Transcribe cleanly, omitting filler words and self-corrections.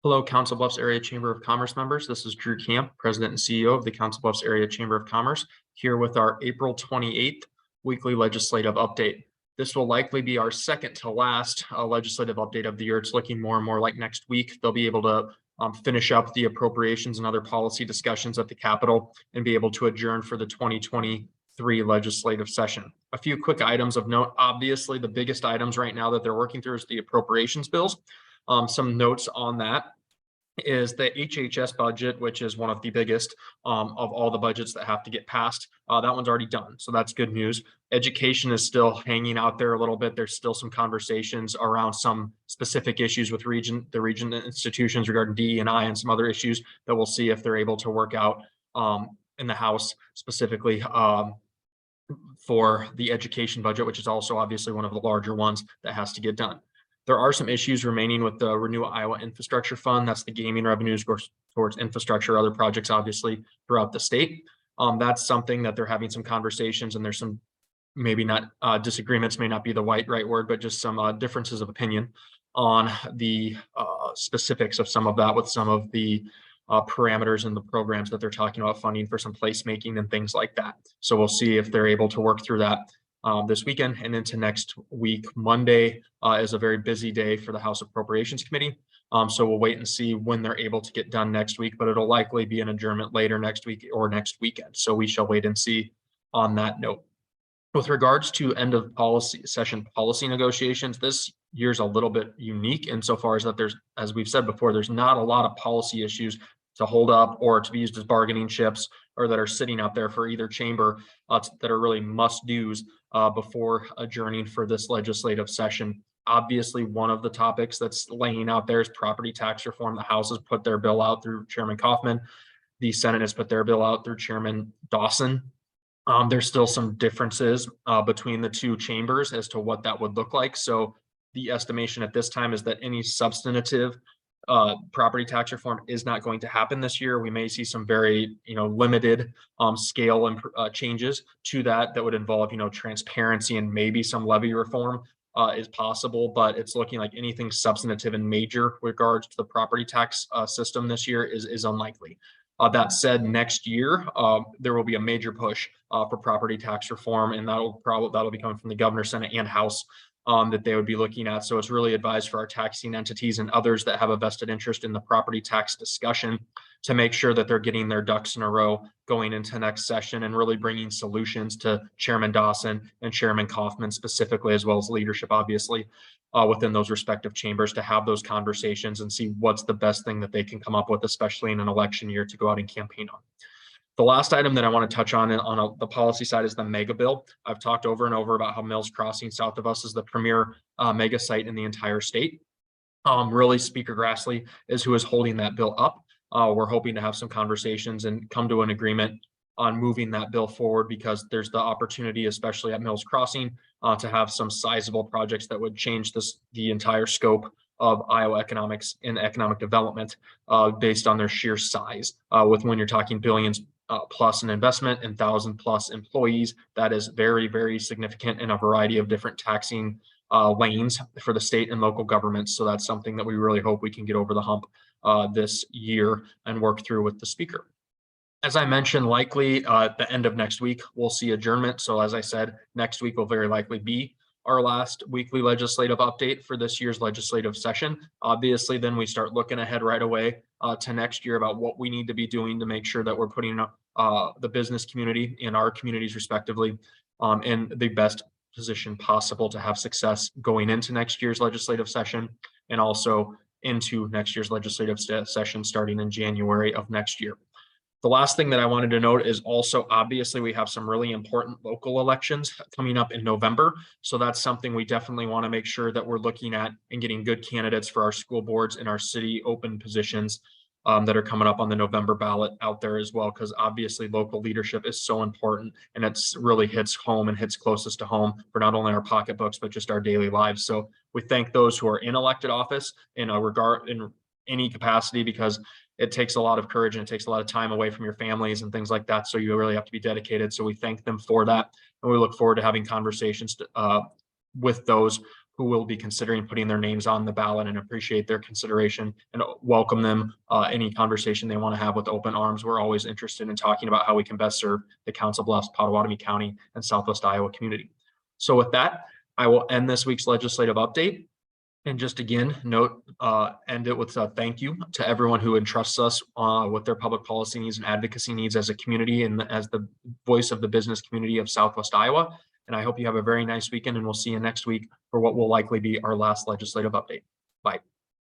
Hello, Council Bluffs Area Chamber of Commerce members. This is Drew Camp, President and CEO of the Council Bluffs Area Chamber of Commerce, here with our April 28th weekly legislative update. This will likely be our second to last legislative update of the year. It's looking more and more like next week they'll be able to finish up the appropriations and other policy discussions at the Capitol and be able to adjourn for the 2023 legislative session. A few quick items of note. Obviously, the biggest items right now that they're working through is the appropriations bills. Some notes on that is the HHS budget, which is one of the biggest of all the budgets that have to get passed. That one's already done, so that's good news. Education is still hanging out there a little bit. There's still some conversations around some specific issues with the region institutions regarding DE&I and some other issues that we'll see if they're able to work out in the House specifically for the education budget, which is also obviously one of the larger ones that has to get done. There are some issues remaining with the Renew Iowa Infrastructure Fund. That's the gaming revenues goes towards infrastructure, other projects, obviously, throughout the state. That's something that they're having some conversations, and there's some maybe not disagreements, may not be the right word, but just some differences of opinion on the specifics of some of that with some of the parameters and the programs that they're talking about funding for some placemaking and things like that. So we'll see if they're able to work through that this weekend and into next week. Monday is a very busy day for the House Appropriations Committee. So we'll wait and see when they're able to get done next week, but it'll likely be an adjournment later next week or next weekend. So we shall wait and see on that note. With regards to end of policy session policy negotiations, this year's a little bit unique insofar as that there's, as we've said before, there's not a lot of policy issues to hold up or to be used as bargaining chips or that are sitting out there for either chamber that are really must-dos before adjourning for this legislative session. Obviously, one of the topics that's laying out there is property tax reform. The House has put their bill out through Chairman Kaufman. The Senate has put their bill out through Chairman Dawson. There's still some differences between the two chambers as to what that would look like. So the estimation at this time is that any substantive property tax reform is not going to happen this year. We may see some very, limited scale and changes to that would involve, transparency and maybe some levy reform is possible, but it's looking like anything substantive and major regards to the property tax system this year is unlikely. That said, next year there will be a major push for property tax reform, and that'll be coming from the governor, Senate, and House. That they would be looking at. So it's really advised for our taxing entities and others that have a vested interest in the property tax discussion to make sure that they're getting their ducks in a row going into next session and really bringing solutions to Chairman Dawson and Chairman Kaufman specifically, as well as leadership, obviously, within those respective chambers to have those conversations and see what's the best thing that they can come up with, especially in an election year, to go out and campaign on. The last item that I want to touch on the policy side is the mega bill. I've talked over and over about how Mills Crossing south of us is the premier mega site in the entire state. Really, Speaker Grassley is who is holding that bill up. We're hoping to have some conversations and come to an agreement on moving that bill forward because there's the opportunity, especially at Mills Crossing, to have some sizable projects that would change the entire scope of Iowa economics and economic development based on their sheer size. With when you're talking billions plus in investment and 1,000+ employees, that is very, very significant in a variety of different taxing lanes for the state and local governments. So that's something that we really hope we can get over the hump this year and work through with the speaker. As I mentioned, likely at the end of next week, we'll see adjournment. So as I said, next week will very likely be our last weekly legislative update for this year's legislative session. Obviously, then we start looking ahead right away to next year about what we need to be doing to make sure that we're putting the business community and our communities respectively in the best position possible to have success going into next year's legislative session and also into next year's legislative session starting in January of next year. The last thing that I wanted to note is also, obviously, we have some really important local elections coming up in November. So that's something we definitely want to make sure that we're looking at and getting good candidates for our school boards and our city open positions that are coming up on the November ballot out there as well, because obviously local leadership is so important and it's really hits home and hits closest to home for not only our pocketbooks, but just our daily lives. So we thank those who are in elected office in any capacity, because it takes a lot of courage and it takes a lot of time away from your families and things like that. So you really have to be dedicated. So we thank them for that. And we look forward to having conversations with those who will be considering putting their names on the ballot, and appreciate their consideration and welcome them. Any conversation they want to have with open arms. We're always interested in talking about how we can best serve the Council Bluffs, Potawatomi County, and Southwest Iowa community. So with that, I will end this week's legislative update. And just again, end it with a thank you to everyone who entrusts us with their public policy needs and advocacy needs as a community and as the voice of the business community of Southwest Iowa. And I hope you have a very nice weekend, and we'll see you next week for what will likely be our last legislative update. Bye.